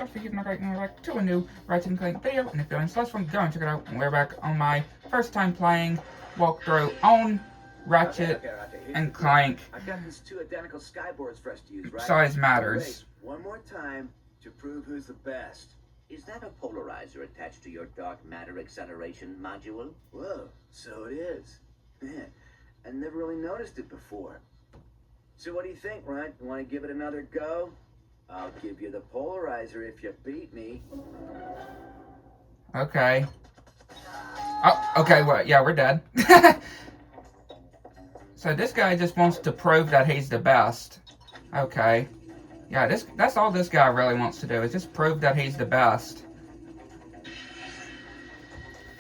subscribe to keep notified back to a new Ratchet and Clank video. And if you're interested, go and check it out. And we're back on my first time playing walkthrough on Ratchet and Clank. I've got these two identical skyboards for us to use, right? Size matters. Wait, one more time to prove who's the best. Is that a polarizer attached to your dark matter acceleration module? Whoa, so it is. Man, I never really noticed it before. So what do you think, Ryan? You want to give it another go? I'll give you the polarizer if you beat me. Okay. Oh, okay, well, yeah, we're dead. So this guy just wants to prove that he's the best. Okay. Yeah, that's all this guy really wants to do, is just prove that he's the best.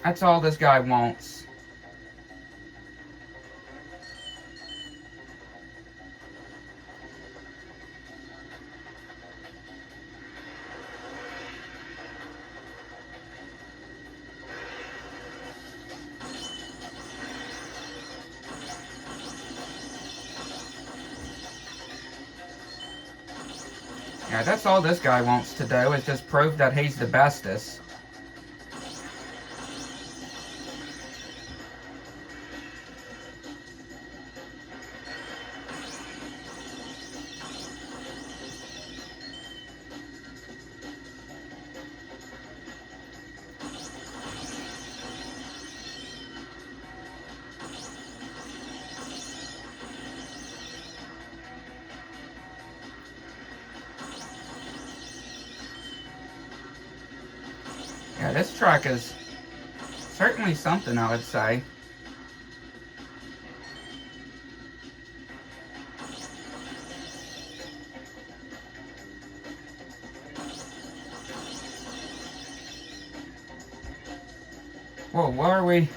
That's all this guy wants. Yeah, that's all this guy wants to do, is just prove that he's the bestest. Yeah, this track is certainly something, I would say. Whoa, where are we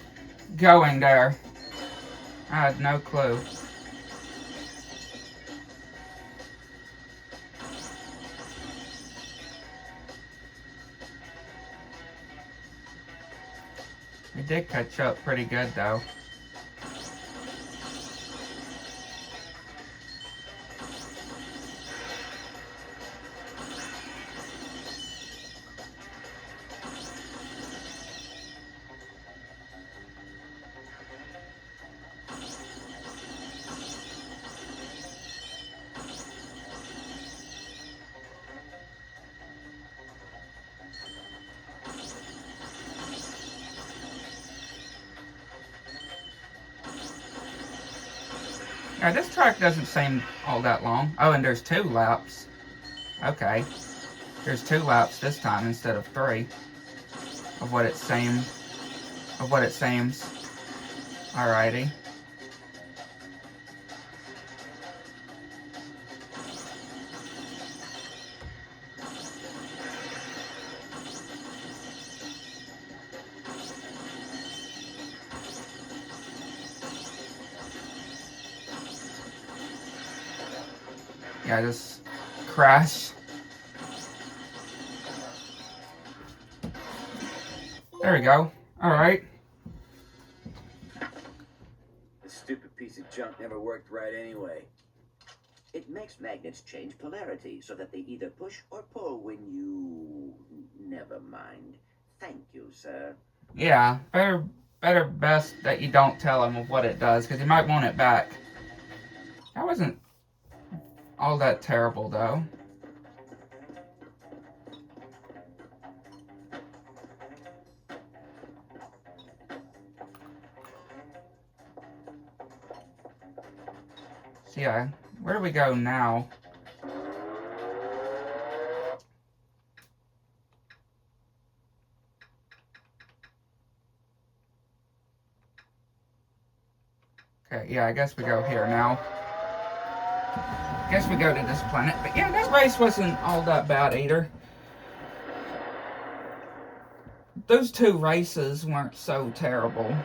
going there? I had no clue. We did catch up pretty good, though. Yeah, this track doesn't seem all that long. Oh, and there's 2 laps. Okay. There's 2 laps this time instead of 3. Of what it seems. Alrighty. Yeah, just crash. There we go. Alright. This stupid piece of junk never worked right anyway. It makes magnets change polarity so that they either push or pull when you... Never mind. Thank you, sir. Yeah, best that you don't tell him of what it does, because he might want it back. That wasn't all that terrible, though. So yeah, where do we go now? Okay, yeah, I guess we go here now. Guess we go to this planet. But yeah, that race wasn't all that bad either. Those 2 races weren't so terrible.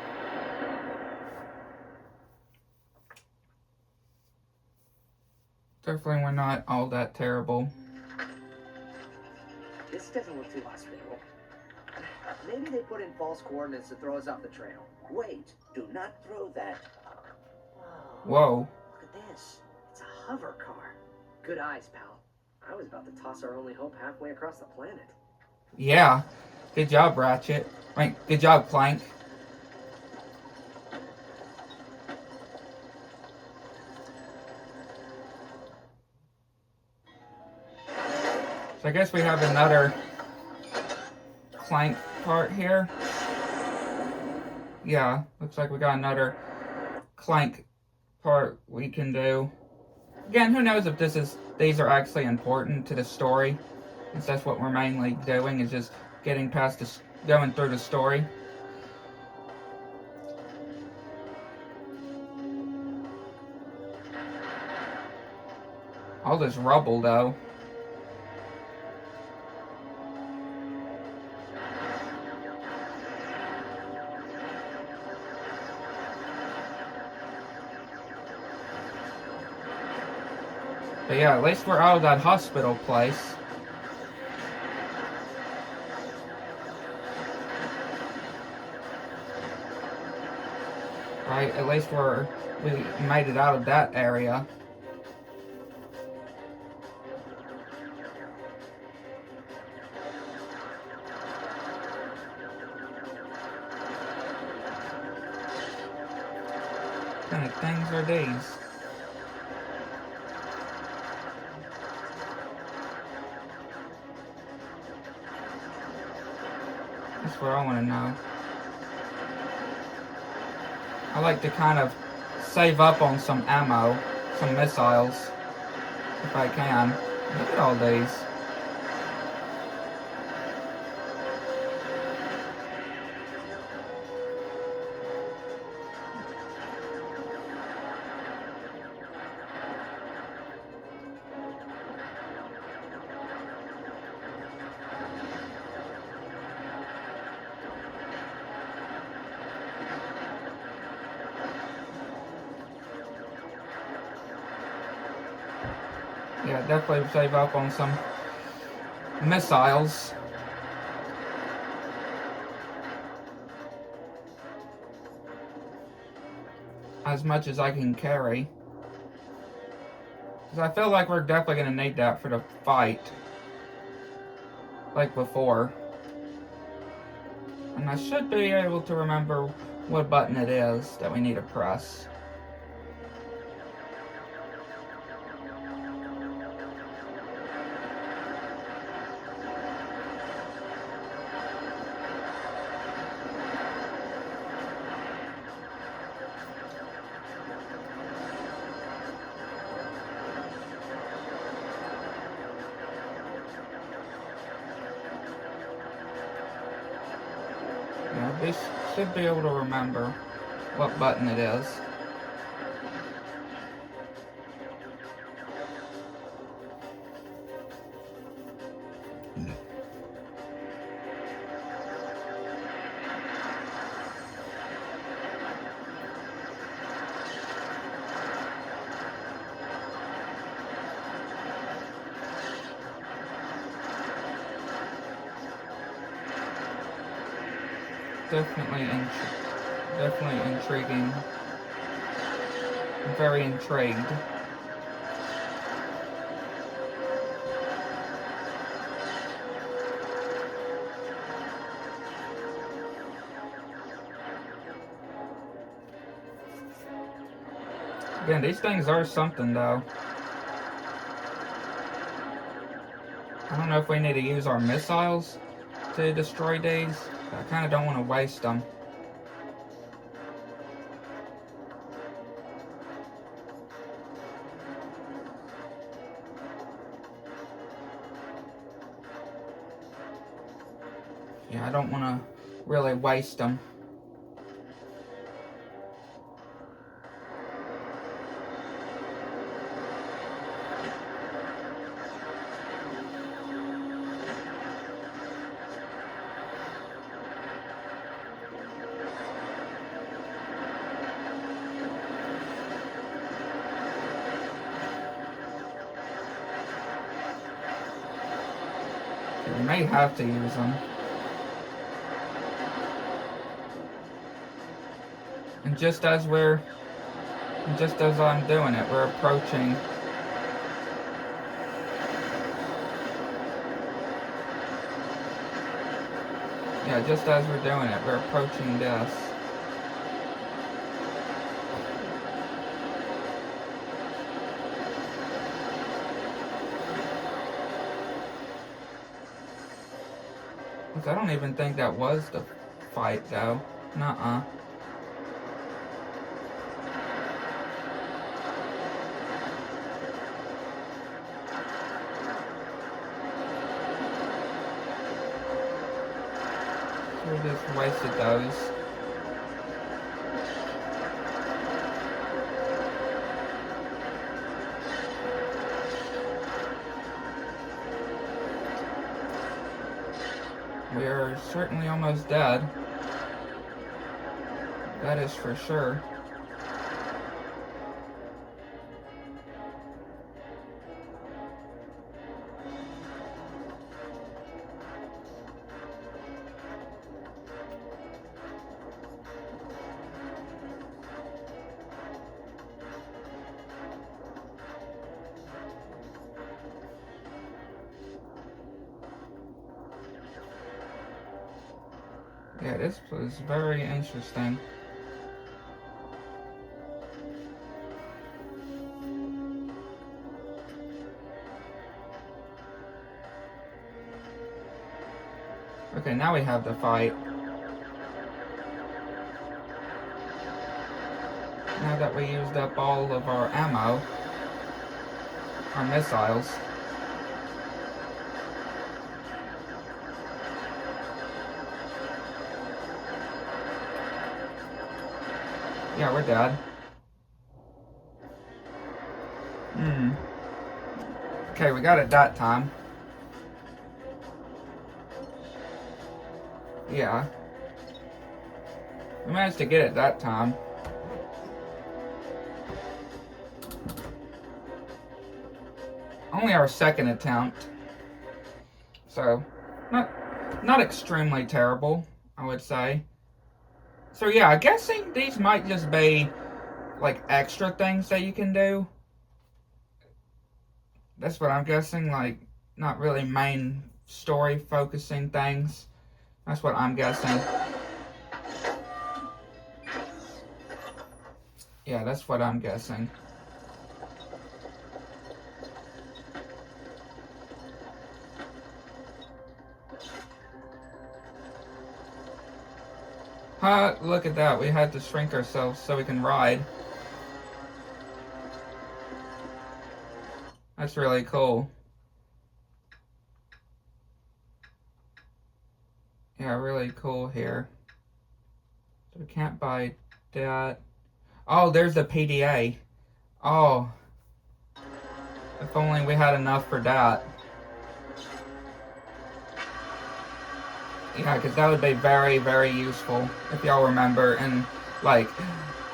Definitely were not all that terrible. This doesn't look too hospitable. Maybe they put in false coordinates to throw us off the trail. Wait, do not throw that. Whoa. Look at this. It's a hover car. Good eyes, pal. I was about to toss our only hope halfway across the planet. Yeah. Good job, Ratchet. Good job, Clank. So I guess we have another Clank part here. Yeah, looks like we got another Clank part we can do. Again, who knows if these are actually important to the story. Since that's what we're mainly doing, is just getting past this, going through the story. All this rubble, though. But yeah, at least we're out of that hospital place. Right, at least we made it out of that area. What kind of things are these? That's what I want to know. I like to kind of save up on some ammo, some missiles, if I can. Look at all these. Yeah, definitely save up on some missiles. As much as I can carry. Because I feel like we're definitely going to need that for the fight. Like before. And I should be able to remember what button it is that we need to press. This should be able to remember what button it is. Definitely intriguing. I'm very intrigued. Again, these things are something, though. I don't know if we need to use our missiles to destroy these. I kind of don't want to waste them. Yeah, I don't want to really waste them. We may have to use them. And just as I'm doing it, we're approaching Yeah, just as we're doing it, we're approaching this. I don't even think that was the fight, though. Nuh-uh. We just wasted those. We are certainly almost dead. That is for sure. Yeah, this was very interesting. Okay, now we have the fight. Now that we used up all of our ammo, our missiles. Yeah, we're dead. Okay, we got it that time. Yeah. We managed to get it that time. Only our second attempt. So, not extremely terrible, I would say. So yeah, I'm guessing these might just be like extra things that you can do. That's what I'm guessing, like not really main story focusing things. That's what I'm guessing. Yeah, that's what I'm guessing. Look at that. We had to shrink ourselves so we can ride. That's really cool. Yeah, really cool here. So we can't buy that. Oh, there's the PDA. Oh. If only we had enough for that. Yeah, because that would be very, very useful, if y'all remember, in, like,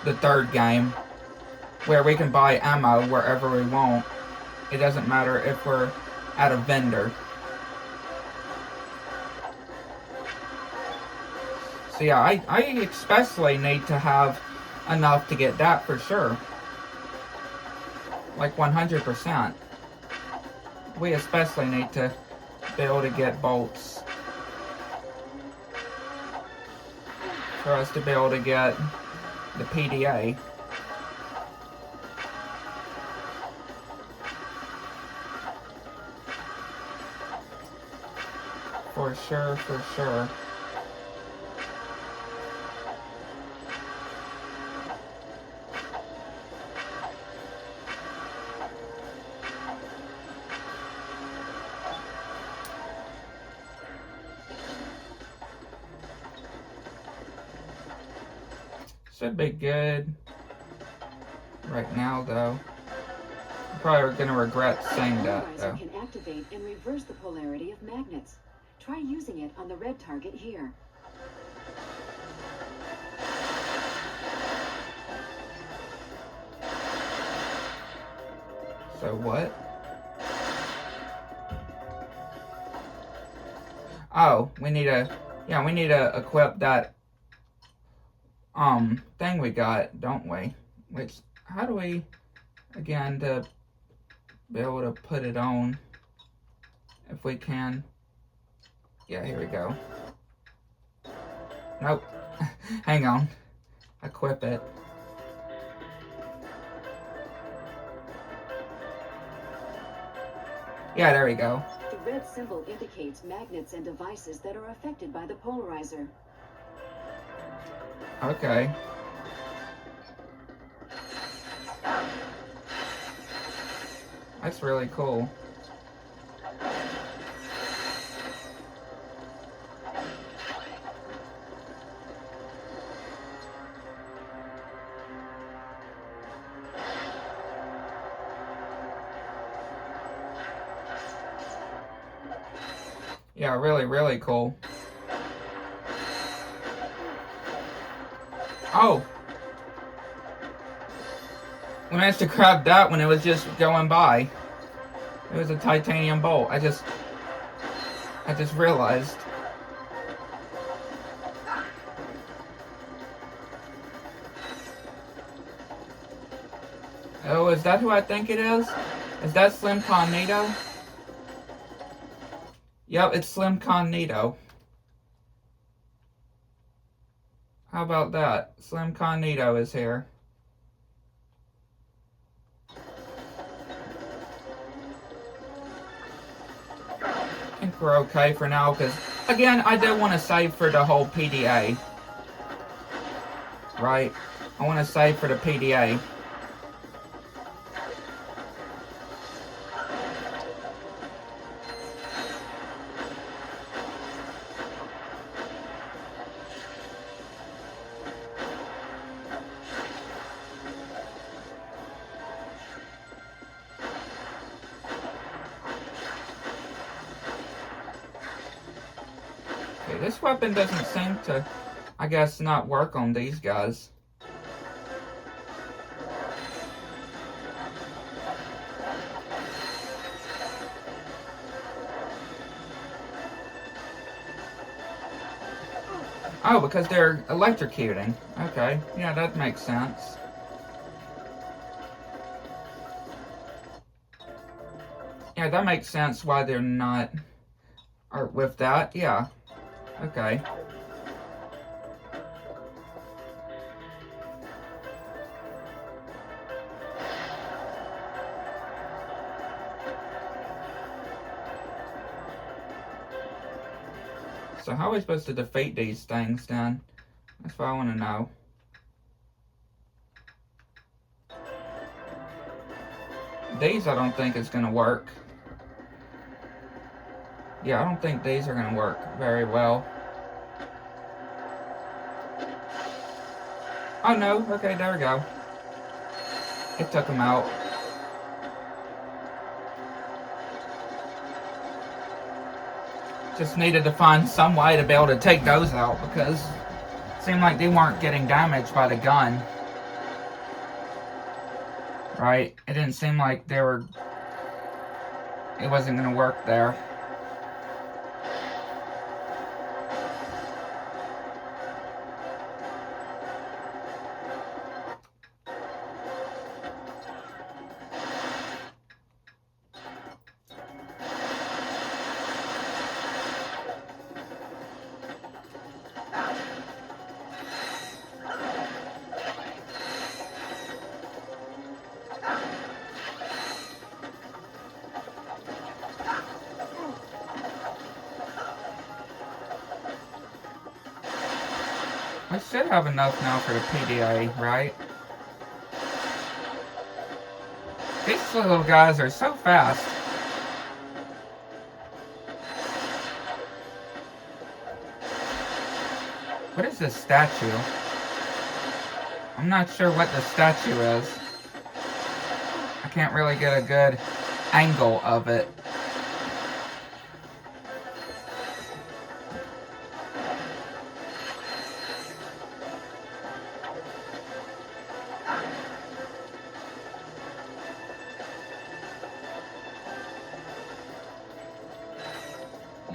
the third game, where we can buy ammo wherever we want. It doesn't matter if we're at a vendor. So yeah, I especially need to have enough to get that for sure. Like 100%. We especially need to be able to get bolts. For us to be able to get the PDA. For sure, for sure. Should be good. Right now, though. I'm probably gonna regret saying that, though. Can activate and reverse the polarity of magnets. Try using it on the red target here. So what? Oh, we need to, yeah, we need to equip that, thing we got, don't we? Which, how do we, again, to be able to put it on, if we can. Yeah, here we go. Nope. Hang on. Equip it. Yeah, there we go. The red symbol indicates magnets and devices that are affected by the polarizer. Okay. That's really cool. Yeah, really, really cool. Oh! We managed to grab that when it was just going by. It was a titanium bolt. I just realized. Oh, is that who I think it is? Is that Slim Cognito? Yep, it's Slim Cognito. How about that? Slim Cognito is here. I think we're okay for now, because, again, I do want to save for the whole PDA. Right? I want to save for the PDA. This weapon doesn't seem to, I guess, not work on these guys. Oh, because they're electrocuting. Okay, yeah, that makes sense. Yeah, that makes sense why they're not, or with that, yeah. Okay. So how are we supposed to defeat these things then? That's what I want to know. These I don't think is going to work. Yeah, I don't think these are going to work very well. Oh no, okay, there we go. It took them out. Just needed to find some way to be able to take those out because it seemed like they weren't getting damaged by the gun. Right? It didn't seem like they were... It wasn't going to work there. I should have enough now for the PDA, right? These little guys are so fast. What is this statue? I'm not sure what the statue is. I can't really get a good angle of it.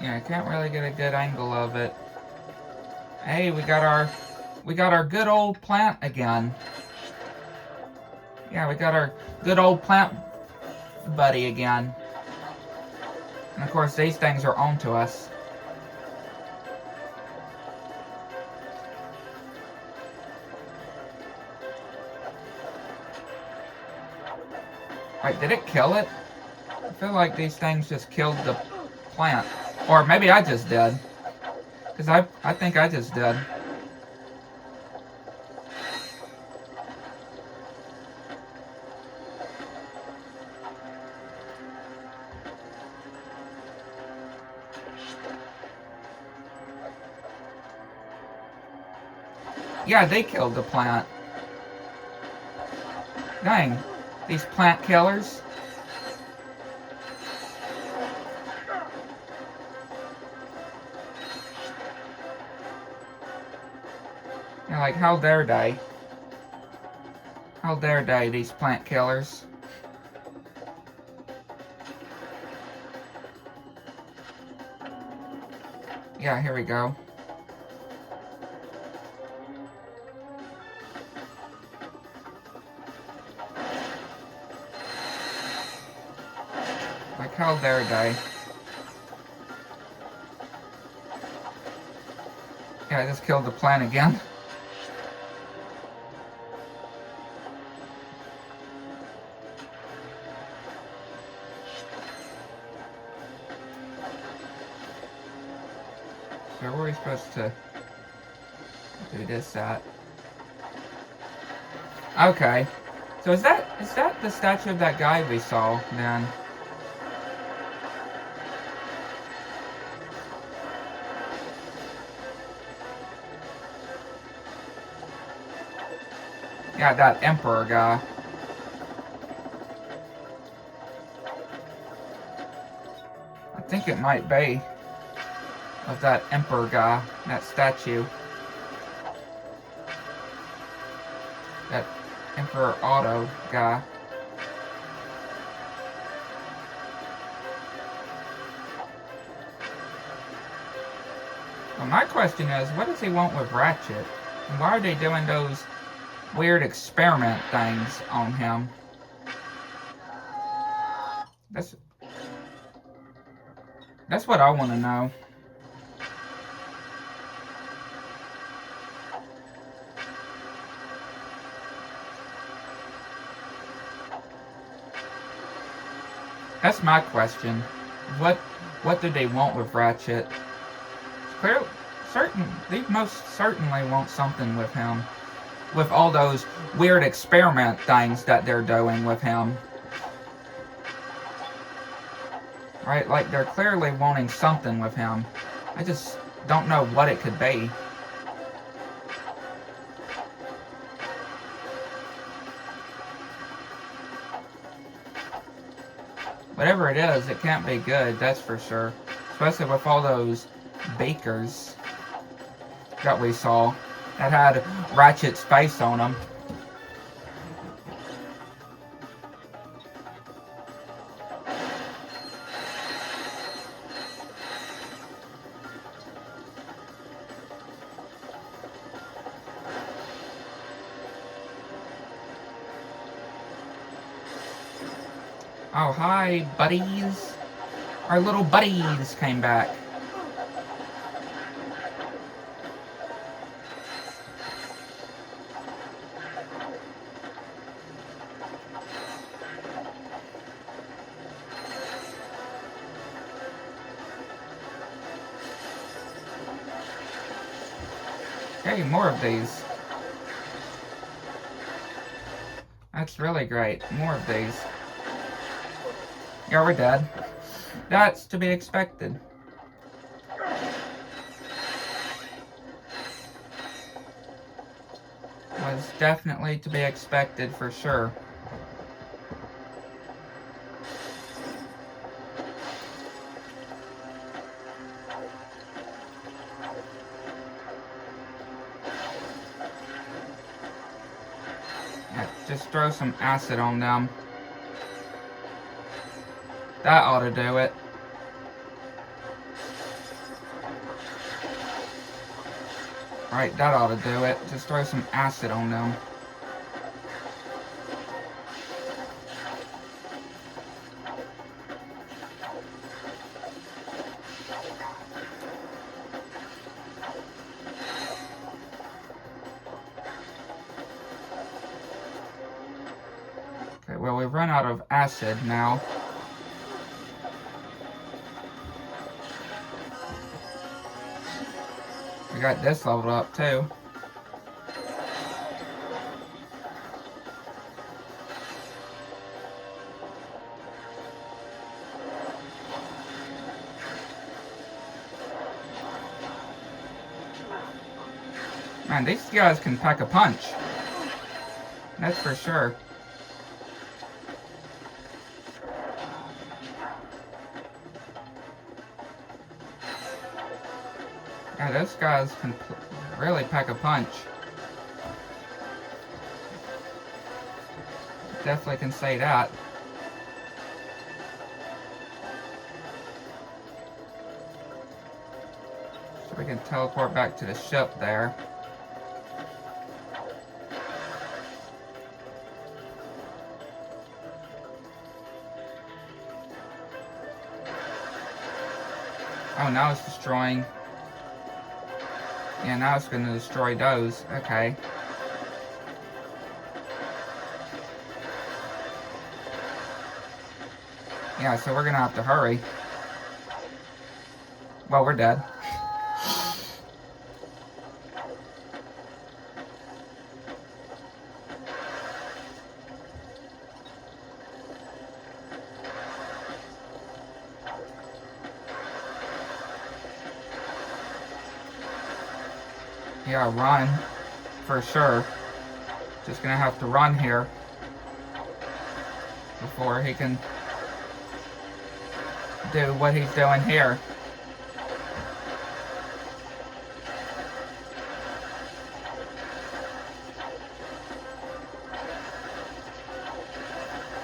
Yeah, I can't really get a good angle of it. Hey, we got our good old plant again. Yeah, we got our good old plant buddy again. And of course, these things are onto us. Wait, did it kill it? I feel like these things just killed the plant. Or maybe I just did. Because I think I just did. Yeah, they killed the plant. Dang, these plant killers. Yeah, like, how dare they? How dare they, these plant killers? Yeah, here we go. Like, how dare they? Yeah, I just killed the plant again. So where are we supposed to do this at? Okay. So is that the statue of that guy we saw, then? Yeah, that emperor guy. I think it might be of that emperor guy, that statue. That Emperor Otto guy. Well, my question is, what does he want with Ratchet? And why are they doing those weird experiment things on him? That's what I want to know. That's my question. What do they want with Ratchet? Clearly, they most certainly want something with him. With all those weird experiment things that they're doing with him. Right, like they're clearly wanting something with him. I just don't know what it could be. Whatever it is, it can't be good, that's for sure. Especially with all those bakers that we saw that had Ratchet's face on them. Oh, hi, buddies. Our little buddies came back. Hey, more of these. That's really great. More of these. Yeah, we're dead. That's to be expected. Was definitely to be expected for sure. Yeah, just throw some acid on them. That ought to do it. Right, that ought to do it. Just throw some acid on them. well, we've run out of acid now. We got this leveled up too. Man, these guys can pack a punch. That's for sure. Yeah, those guys can really pack a punch. Definitely can say that. So we can teleport back to the ship there. Oh, now it's destroying. Yeah, now it's going to destroy those. Okay. Yeah, so we're going to have to hurry. Well, we're dead. Yeah, run. For sure. Just gonna have to run here. Before he can do what he's doing here.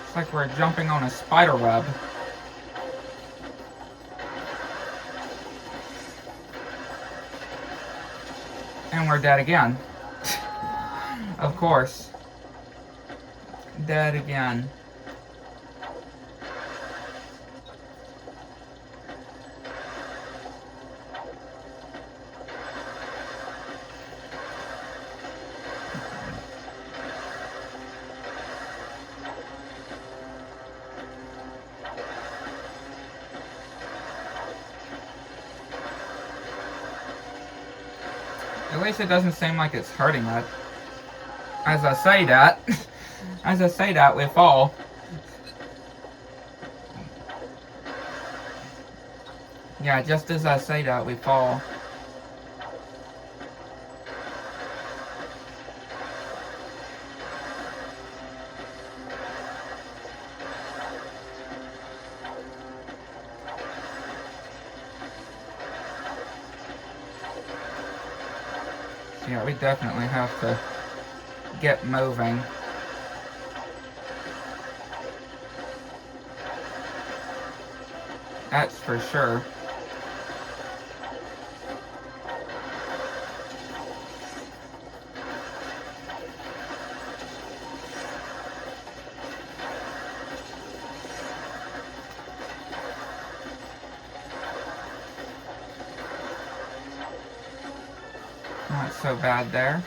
It's like we're jumping on a spider web. And we're dead again. Of course. Dead again. At least it doesn't seem like it's hurting us. As I say that, we fall. Yeah, just as I say that, we fall. Yeah, we definitely have to get moving. That's for sure. Not so bad there.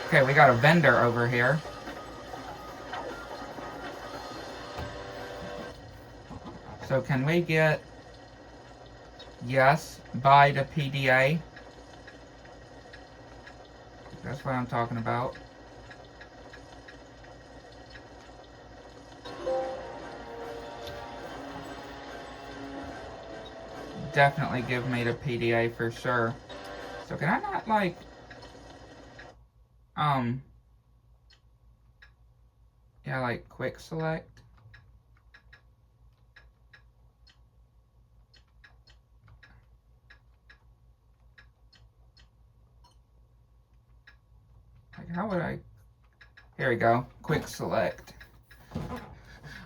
Okay, we got a vendor over here. So can we get, yes, buy the PDA? That's what I'm talking about. Definitely give me the PDA for sure. So can I not like yeah, like quick select? Like how would I, here we go, quick select.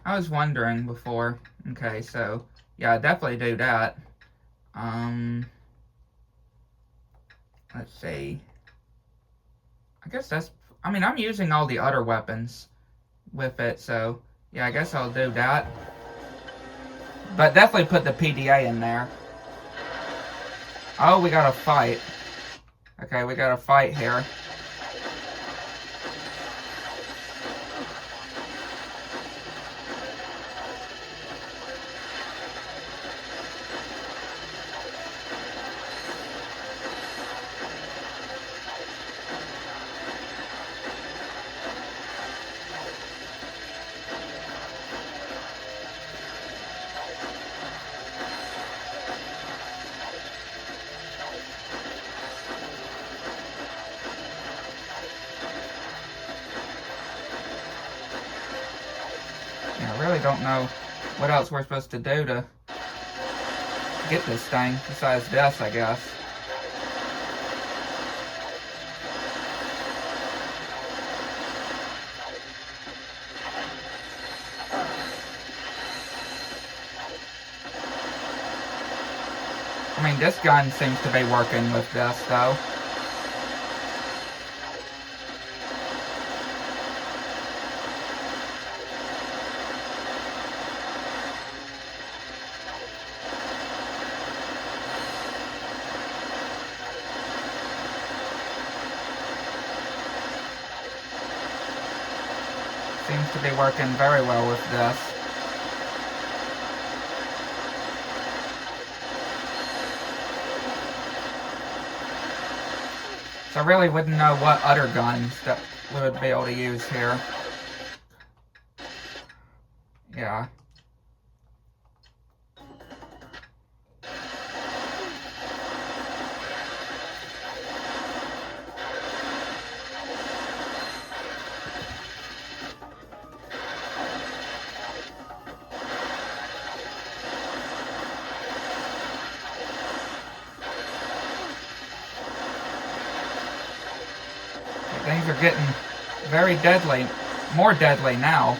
I was wondering before. Okay, so yeah, definitely do that. Let's see. I guess that's, I mean, I'm using all the other weapons with it, so yeah, I guess I'll do that. But definitely put the PDA in there. Oh, we got a fight. Okay, we got a fight here. I really don't know what else we're supposed to do to get this thing, besides this, I guess. I mean, this gun seems to be working with this, though. Seems to be working very well with this. So I really wouldn't know what other guns that we would be able to use here. Yeah. Things are getting very deadly, more deadly now.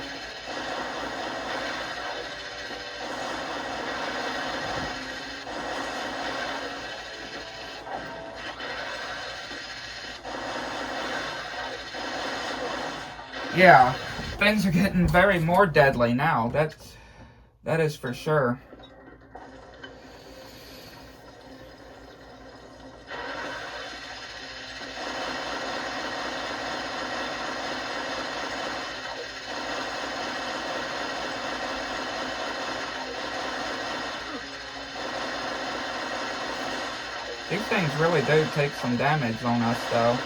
Yeah, things are getting very more deadly now. That is for sure. These things really do take some damage on us, though.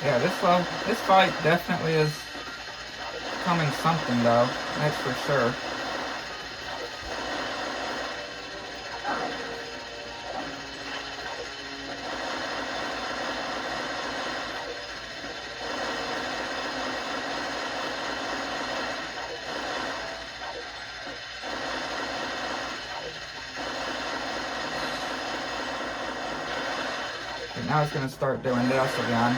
Yeah, this fight definitely is becoming something, though. That's for sure. And now it's going to start doing this again.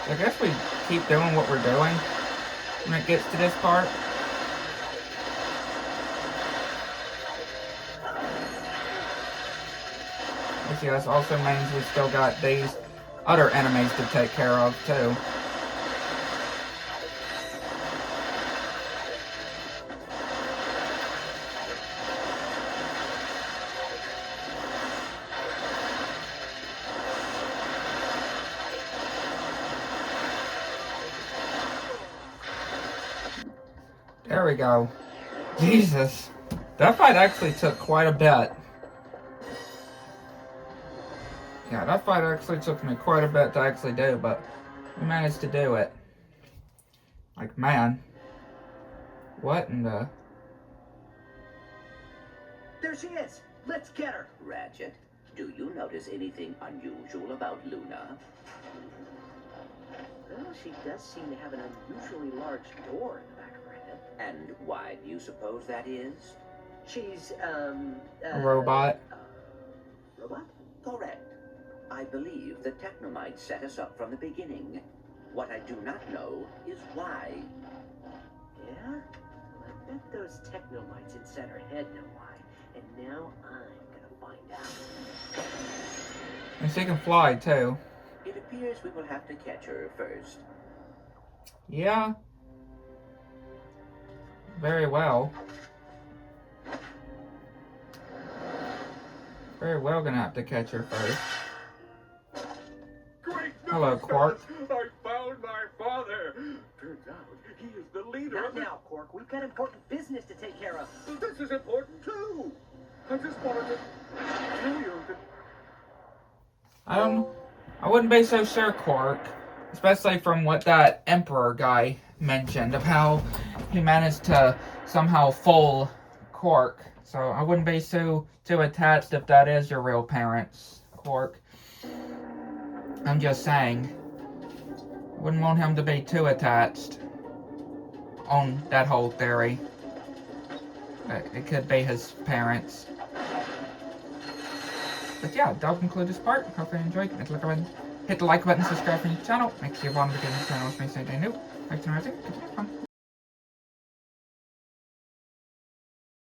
I guess we keep doing what we're doing when it gets to this part. Which, yes, also means we still got these other enemies to take care of, too. There we go. Jesus. That fight actually took quite a bit. Yeah, that fight actually took me quite a bit to actually do, but we managed to do it. Like, man. What in the... There she is. Let's get her. Ratchet, do you notice anything unusual about Luna? Well, she does seem to have an unusually large door in the back of her head. And why do you suppose that is? She's, A robot. Robot? Correct. I believe the Technomites set us up from the beginning. What I do not know is why. Yeah? Well, I bet those technomites inside her head know why. And now I'm gonna find out. And she can fly too. It appears we will have to catch her first. Yeah. Very well. Very well gonna have to catch her first. Great Hello, news, Quark. fellas. I found my father. Turns out he is the leader Not of the... now, Quark. We've got important business to take care of. This is important too. I just wanted to tell you that... I wouldn't be so sure, Quark. Especially from what that Emperor guy mentioned of how he managed to somehow fool Quark. So I wouldn't be too attached if that is your real parents, Quark. I'm just saying. Wouldn't want him to be too attached on that whole theory. It could be his parents. But yeah, that'll conclude this part. Hope you enjoyed. Hit the like button, subscribe to the channel. Make sure you want to get the channel, which makes it new. Thanks for watching. Fun.